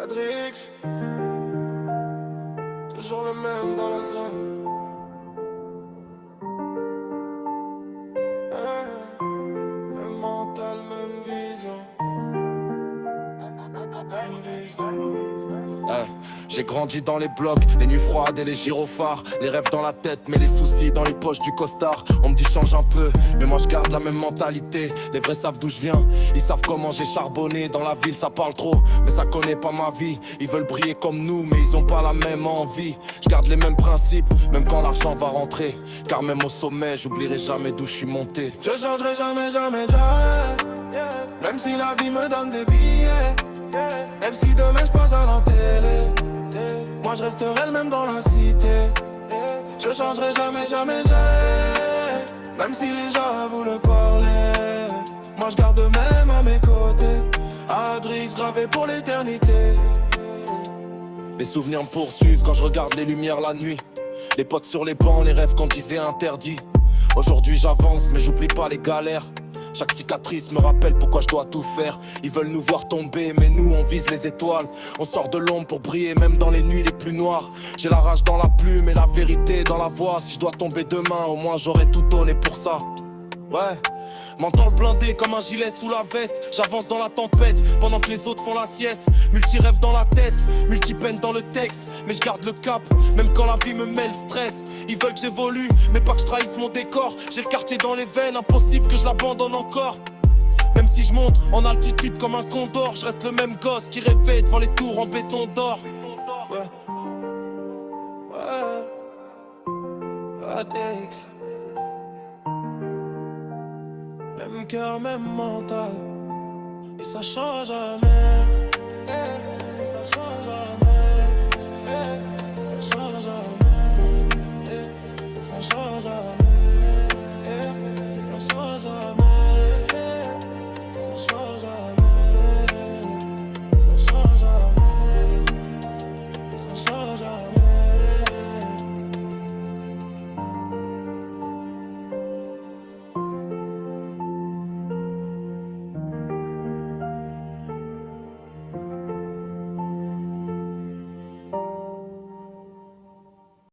Adrix, toujours le même dans la zone. Même mental, même vision. J'ai grandi dans les blocs, les nuits froides et les gyrophares. Les rêves dans la tête, mais les soucis dans les poches du costard. On me dit change un peu, mais moi je garde la même mentalité. Les vrais savent d'où je viens, ils savent comment j'ai charbonné. Dans la ville ça parle trop, mais ça connaît pas ma vie. Ils veulent briller comme nous, mais ils ont pas la même envie. Je garde les mêmes principes, même quand l'argent va rentrer. Car même au sommet, j'oublierai jamais d'où je suis monté. Je changerai jamais, jamais, jamais. Même si la vie me donne des billets. Même si demain je passe à la télé, moi je resterai le même dans la cité. Je changerai jamais, jamais, jamais. Même si les gens voulaient parler, moi je garde même à mes côtés. Adrix gravé pour l'éternité. Les souvenirs me poursuivent quand je regarde les lumières la nuit. Les potes sur les bancs, les rêves qu'on disait interdits. Aujourd'hui j'avance mais j'oublie pas les galères. Chaque cicatrice me rappelle pourquoi je dois tout faire. Ils veulent nous voir tomber, mais nous on vise les étoiles. On sort de l'ombre pour briller, même dans les nuits les plus noires. J'ai la rage dans la plume et la vérité dans la voix. Si je dois tomber demain, au moins j'aurai tout donné pour ça. Ouais, menton blindé comme un gilet sous la veste. J'avance dans la tempête pendant que les autres font la sieste. Multi-rêve dans la tête, multi-peine dans le texte. Mais je garde le cap, même quand la vie me met le stress. Ils veulent que j'évolue, mais pas que je trahisse mon décor. J'ai le quartier dans les veines, impossible que je l'abandonne encore. Même si je monte en altitude comme un condor, je reste le même gosse qui rêvait devant les tours en béton d'or. Ouais, ouais, Adrix. Même cœur, même mental, et ça change jamais.